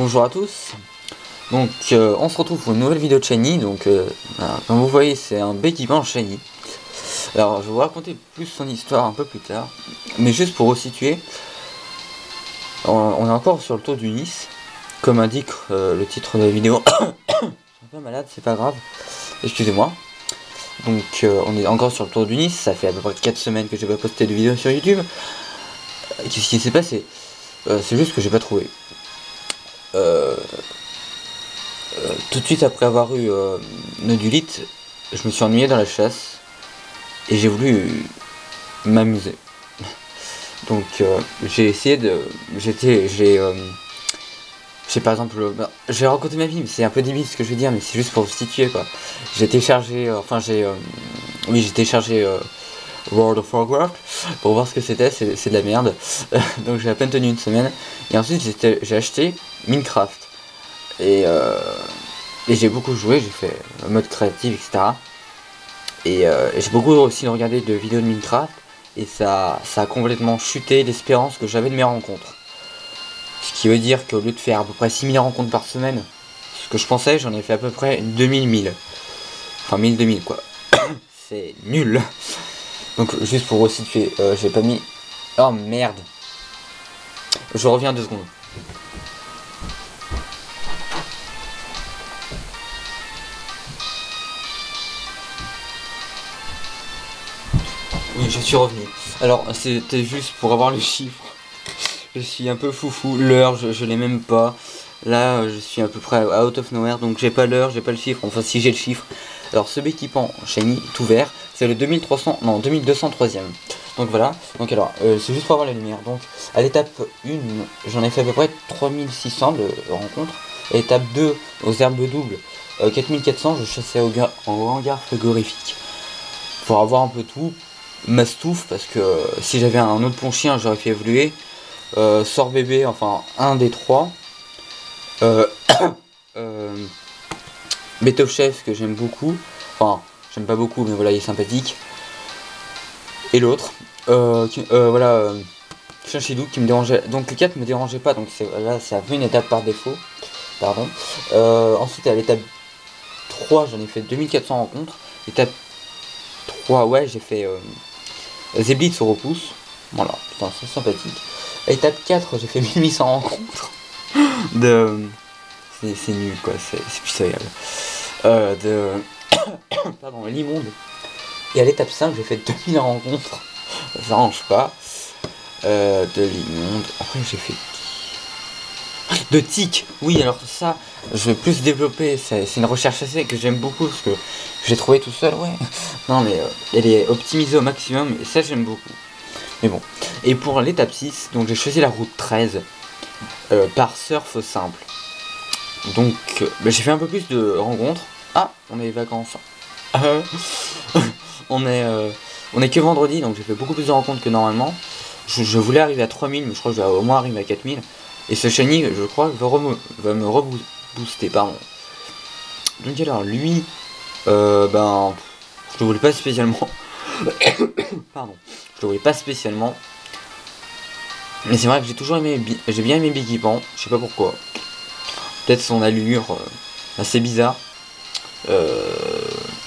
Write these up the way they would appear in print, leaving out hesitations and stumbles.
Bonjour à tous. Donc on se retrouve pour une nouvelle vidéo de Shiny. Donc comme vous voyez, c'est un équipement Shiny. Alors je vais vous raconter plus son histoire un peu plus tard, mais juste pour resituer, on est encore sur le tour du Nice, comme indique le titre de la vidéo. Je suis un peu malade, c'est pas grave, excusez-moi. Donc on est encore sur le tour du Nice, ça fait à peu près 4 semaines que j'ai pas posté de vidéo sur YouTube. Qu'est-ce qui s'est passé? C'est juste que j'ai pas trouvé. Tout de suite après avoir eu Nodulite, je me suis ennuyé dans la chasse et j'ai voulu m'amuser. Donc j'ai essayé de... j'ai par exemple... j'ai raconté ma vie, mais c'est un peu débile ce que je vais dire, mais c'est juste pour vous situer quoi. J'ai téléchargé... oui, j'ai téléchargé World of Warcraft pour voir ce que c'était, c'est de la merde. Donc j'ai à peine tenu une semaine. Et ensuite j'ai acheté Minecraft. Et j'ai beaucoup joué, j'ai fait mode créatif, etc. Et j'ai beaucoup aussi regardé de vidéos de Minecraft. Et ça a complètement chuté l'espérance que j'avais de mes rencontres. Ce qui veut dire qu'au lieu de faire à peu près 6000 rencontres par semaine, ce que je pensais, j'en ai fait à peu près 2000. Enfin 1000 quoi. C'est nul. Donc juste pour resituer, j'ai pas mis... Oh merde. Je reviens 2 secondes. Oui, je suis revenu. Alors, c'était juste pour avoir le chiffre. Je suis un peu foufou. L'heure, je l'ai même pas. Là, je suis à peu près out of nowhere. Donc, j'ai pas l'heure, j'ai pas le chiffre. Enfin, si j'ai le chiffre. Alors, ce équipement Shiny, tout vert, c'est le 2203ème. Donc, voilà. Donc, alors, c'est juste pour avoir la lumière. Donc, à l'étape 1, j'en ai fait à peu près 3600 de rencontres. À l'étape 2, aux herbes doubles, 4400, je chassais en hangar frigorifique. Pour avoir un peu tout. Mastouf, parce que si j'avais un autre pont chien j'aurais fait évoluer. Sort bébé, enfin un des 3. Beethoven Chef que j'aime beaucoup. Enfin j'aime pas beaucoup mais voilà il est sympathique. Et l'autre. Voilà. Chinchidou qui me dérangeait. Donc les 4 me dérangeaient pas. Donc là c'est un peu une étape par défaut. Pardon. Ensuite à l'étape 3 j'en ai fait 2400 rencontres. Étape 3 ouais j'ai fait Zeblitz au repousse. Voilà, putain, c'est sympathique. À étape 4, j'ai fait 1800 rencontres. C'est nul quoi, c'est pitoyable. Pardon, l'immonde. Et à l'étape 5, j'ai fait 2000 rencontres. Ça range pas. De l'immonde. Après, j'ai fait... De tic. Oui, alors ça, je vais plus développer. C'est une recherche assez que j'aime beaucoup parce que j'ai trouvé tout seul, ouais. Non, mais elle est optimisée au maximum et ça, j'aime beaucoup. Mais bon. Et pour l'étape 6, donc j'ai choisi la route 13 par surf simple. Donc j'ai fait un peu plus de rencontres. Ah, on a les vacances. on est que vendredi, donc j'ai fait beaucoup plus de rencontres que normalement. Je voulais arriver à 3000, mais je crois que je vais au moins arriver à 4000. Et ce Shiny, je crois, va me rebooster, pardon. Donc alors lui, ben, je le voulais pas spécialement. Pardon, je le voulais pas spécialement. Mais c'est vrai que j'ai toujours aimé, j'ai bien aimé Bigipan, je sais pas pourquoi. Peut-être son allure assez bizarre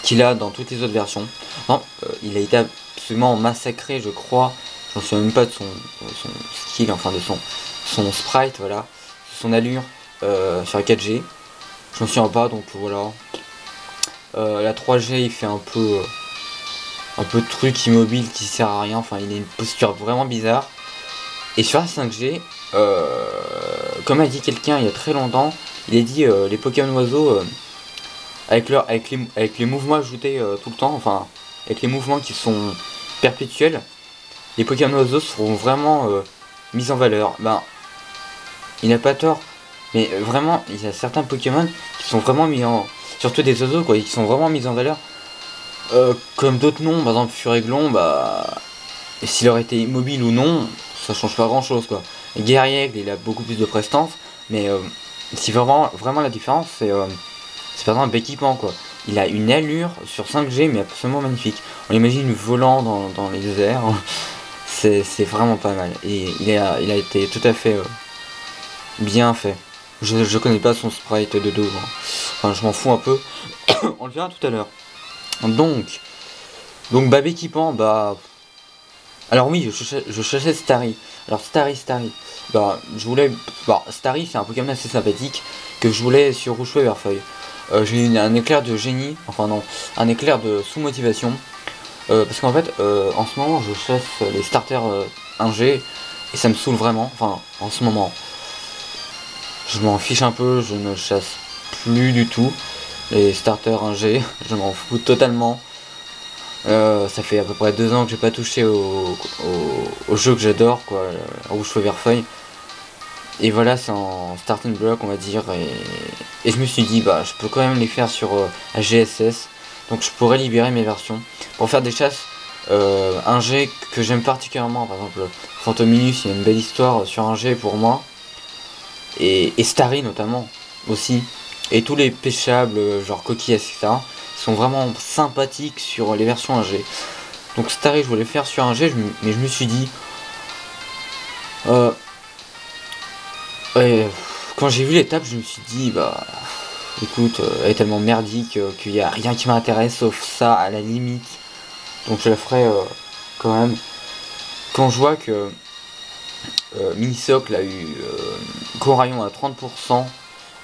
qu'il a dans toutes les autres versions. Non, il a été absolument massacré, je crois. Je ne me souviens même pas de son skill, enfin de son sprite, voilà, son allure sur la 4G. Je m'en souviens pas, donc voilà. La 3G, il fait un peu de truc immobile qui sert à rien. Enfin, il a une posture vraiment bizarre. Et sur la 5G, comme a dit quelqu'un il y a très longtemps, il a dit les Pokémon oiseaux avec les mouvements ajoutés tout le temps, enfin avec les mouvements qui sont perpétuels, les Pokémon oiseaux seront vraiment mis en valeur. Ben, il n'a pas tort, mais vraiment il y a certains Pokémon qui sont vraiment mis en, surtout des oiseaux quoi, qui sont vraiment mis en valeur. Comme d'autres noms, par exemple Furéglon, bah, s'il aurait été immobile ou non, ça change pas grand chose quoi. Guerrier, il a beaucoup plus de prestance, mais si vraiment la différence, c'est par exemple l'équipement quoi. Il a une allure sur 5G, mais absolument magnifique. On l'imagine volant dans les airs, c'est vraiment pas mal. Et il a été tout à fait bien fait. Je connais pas son sprite de dos, hein. Enfin je m'en fous un peu. On le verra tout à l'heure. Donc bah équipant, bah... Alors oui, je cherchais Starry. Alors Starry. Bah je voulais... Bah Starry c'est un Pokémon assez sympathique que je voulais sur Rouge Feu Vert Feuille. J'ai eu un éclair de génie, enfin non, un éclair de sous-motivation. Parce qu'en fait, en ce moment je chasse les starters 1G et ça me saoule vraiment. Enfin, en ce moment, je m'en fiche un peu, je ne chasse plus du tout les starters 1G, je m'en fous totalement. Ça fait à peu près 2 ans que j'ai pas touché au jeu que j'adore, quoi, Rouge Feu Vert Feuille. Et voilà, c'est en starting block, on va dire. Et je me suis dit, bah, je peux quand même les faire sur AGSS. Donc je pourrais libérer mes versions pour faire des chasses 1G que j'aime particulièrement. Par exemple, Phantominus, il y a une belle histoire sur 1G pour moi. Et Starry notamment aussi. Et tous les pêchables, genre coquilles, etc. sont vraiment sympathiques sur les versions 1G. Donc Starry, je voulais faire sur 1G, mais je me suis dit... quand j'ai vu l'étape, je me suis dit, bah... Écoute, elle est tellement merdique qu'il n'y a rien qui m'intéresse sauf ça à la limite. Donc je la ferai quand même. Quand je vois que Minisocle a eu Corayon à 30%,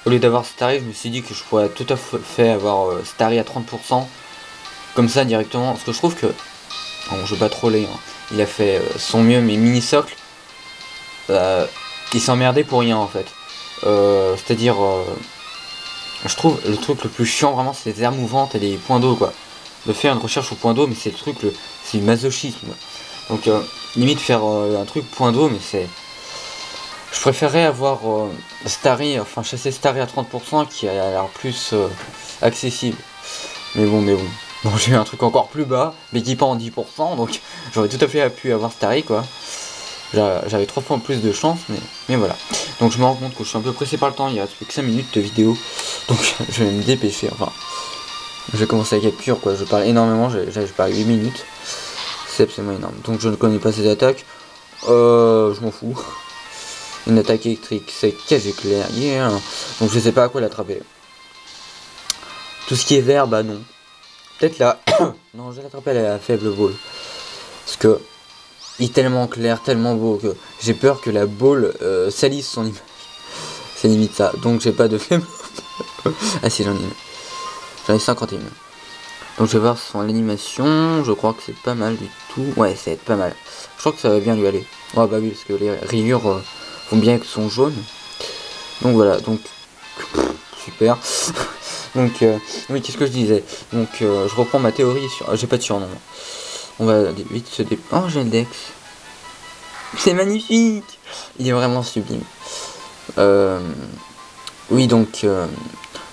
au lieu d'avoir Starry, je me suis dit que je pourrais tout à fait avoir Starry à 30%. Comme ça directement. Parce que je trouve que... Bon, je vais pas troller, hein. Il a fait son mieux, mais Minisocle, il s'est emmerdé pour rien en fait. C'est-à-dire... je trouve le truc le plus chiant vraiment c'est les aires mouvantes et les points d'eau quoi. De faire une recherche au point d'eau mais c'est le truc, c'est du masochisme. Donc limite faire un truc point d'eau mais c'est... Je préférerais avoir Starry, enfin chasser Starry à 30% qui a l'air plus accessible. Mais bon. Bon j'ai eu un truc encore plus bas, mais qui pas en 10%, donc j'aurais tout à fait pu avoir Starry quoi. J'avais 3 fois plus de chance, mais voilà. Donc je me rends compte que je suis un peu pressé par le temps, il reste plus que 5 minutes de vidéo. Donc je vais me dépêcher, enfin. Je vais commencer la capture quoi, je parle énormément, je parle 8 minutes. C'est absolument énorme. Donc je ne connais pas ces attaques. Je m'en fous. Une attaque électrique, c'est cage éclair, yeah. Donc je sais pas à quoi l'attraper. Tout ce qui est vert, bah non. Peut-être là. Non, je vais l'attraper à la faible ball. Parce que il est tellement clair, tellement beau que j'ai peur que la ball salisse son image. C'est limite ça. Donc j'ai pas de faible. Ah si, j'en ai une. J'en ai 51. Donc je vais voir son animation. Je crois que c'est pas mal du tout. Ouais, ça va être pas mal. Je crois que ça va bien lui aller. Ouais, bah oui, parce que les rayures vont bien avec son jaune. Donc voilà, donc super. Donc oui, qu'est-ce que je disais. Donc je reprends ma théorie sur... j'ai pas de surnom. On va vite se dé... Oh, j'ai le Dex. C'est magnifique. Il est vraiment sublime. Oui, donc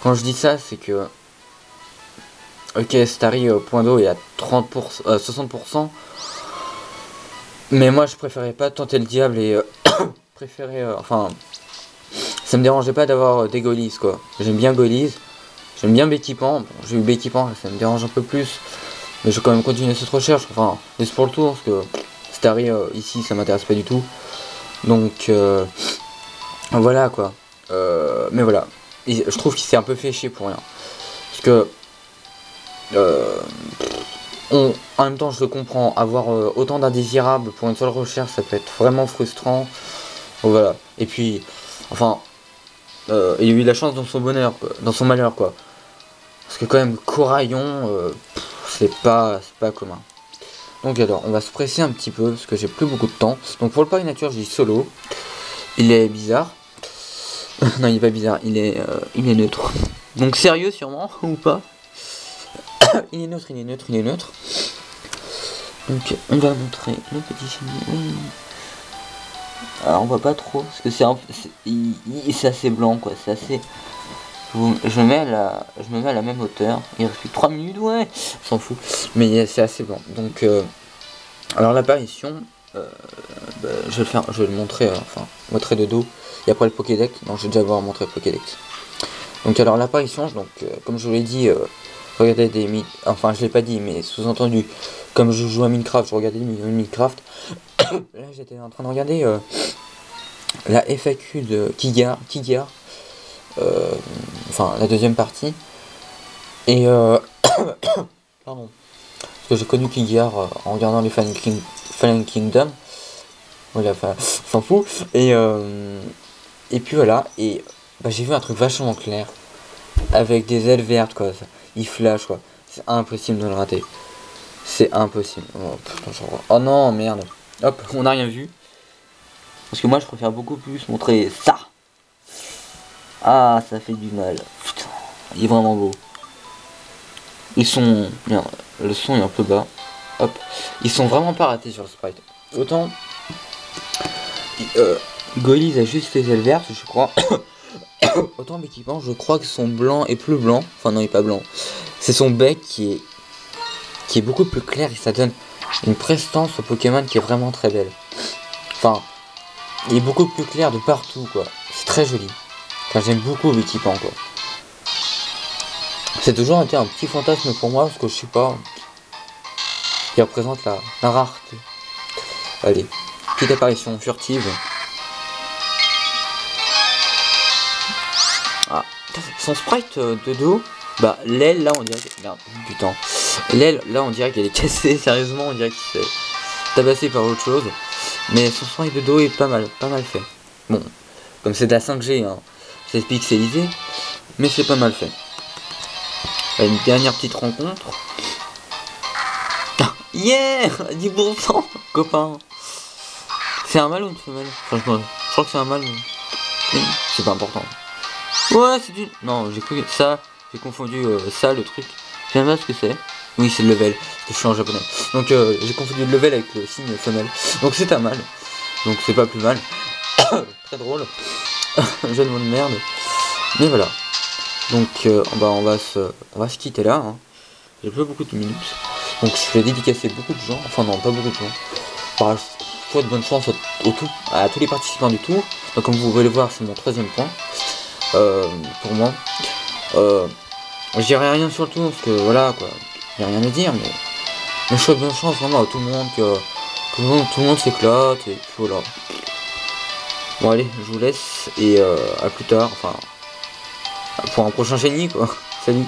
quand je dis ça, c'est que ok, Starry au point d'eau est à 30%, 60%. Mais moi, je préférais pas tenter le diable et préférais... enfin, ça me dérangeait pas d'avoir des Golis, quoi. J'aime bien Golis. J'aime bien Béquipant. Bon, j'ai eu Béquipant, ça me dérange un peu plus. Mais je vais quand même continuer cette recherche. Enfin, juste pour le tour, parce que Starry ici, ça m'intéresse pas du tout. Donc, voilà, quoi. Mais voilà. Et je trouve qu'il s'est un peu fait chier pour rien. Parce que... en même temps, je le comprends, avoir autant d'indésirables pour une seule recherche, ça peut être vraiment frustrant. Donc, voilà. Et puis, enfin, il a eu de la chance dans son bonheur, quoi, dans son malheur, quoi. Parce que quand même, Corayon, c'est pas commun. Donc alors, on va se presser un petit peu, parce que j'ai plus beaucoup de temps. Donc pour le pari nature, j'ai solo. Il est bizarre. Non, il est pas bizarre, il est neutre. Donc sérieux sûrement, ou pas. Il est neutre. Donc on va montrer le petit chimier. Alors on voit pas trop, parce que c'est assez blanc quoi, c'est assez... Je me mets à la même hauteur. Il reste plus que 3 minutes, ouais, on s'en fout. Mais c'est assez blanc. Donc alors l'apparition, je vais le montrer, enfin montrer de dos. Et après le Pokédex, non je vais déjà voir montrer le Pokédex. Donc alors l'apparition, donc comme je vous l'ai dit, regardez enfin je l'ai pas dit mais sous-entendu, comme je joue à Minecraft, je regardais des vidéos de Minecraft. Là j'étais en train de regarder la FAQ de Kigar. enfin la deuxième partie. Et pardon. Parce que j'ai connu Kingir en regardant les Fallen Kingdom. Voilà, enfin, on s'en fout. Et puis voilà, et bah, j'ai vu un truc vachement clair. Avec des ailes vertes quoi. Il flash quoi. C'est impossible de le rater. C'est impossible. Oh, putain, oh non, merde. Hop, on n'a rien vu. Parce que moi je préfère beaucoup plus montrer ça. Ah, ça fait du mal. Putain, il est vraiment beau. Ils sont... Merde, le son est un peu bas. Hop. Ils sont vraiment pas ratés sur le sprite. Autant... Goilies a juste les ailes vertes, je crois. Autant l'équipement, je crois que son blanc est plus blanc. Enfin non, il est pas blanc. C'est son bec qui est beaucoup plus clair et ça donne une prestance au Pokémon qui est vraiment très belle. Enfin, il est beaucoup plus clair de partout quoi. C'est très joli. Enfin, j'aime beaucoup l'équipement quoi. C'est toujours été un petit fantasme pour moi parce que je sais pas. Il représente la rareté. Allez, petite apparition furtive. Ah, son sprite de dos, bah l'aile là on dirait que... Merde, putain. L'aile là on dirait qu'elle est cassée, sérieusement on dirait qu'il s'est tabassé par autre chose. Mais son sprite de dos est pas mal fait. Bon, comme c'est de la 5G, hein, c'est pixelisé, mais c'est pas mal fait. Une dernière petite rencontre. Yeah 10% copain. C'est un mâle ou une femelle? Franchement, je crois que c'est un mâle. C'est pas important. Ouais, c'est du... Non, j'ai cru ça. J'ai confondu ça, le truc. Je sais pas ce que c'est. Oui, c'est le level. Parce que je suis en japonais. Donc j'ai confondu le level avec le signe femelle. Donc c'est un mâle. Donc c'est pas plus mal. Très drôle. Jeune mot de merde. Mais voilà. Donc bah, on va se quitter là. Hein. J'ai pas beaucoup de minutes. Donc je vais dédicacer beaucoup de gens. Enfin non, pas beaucoup de gens. Bah, je souhaite bonne chance à tous les participants du tour. Donc comme vous pouvez le voir, c'est mon 3e point. Pour moi. Je dirais rien sur le tour parce que voilà quoi. Il n'y a rien à dire, mais je souhaite bonne chance vraiment à tout le monde, que tout le monde s'éclate et puis voilà. Bon allez, je vous laisse et à plus tard, enfin pour un prochain génie quoi. Salut.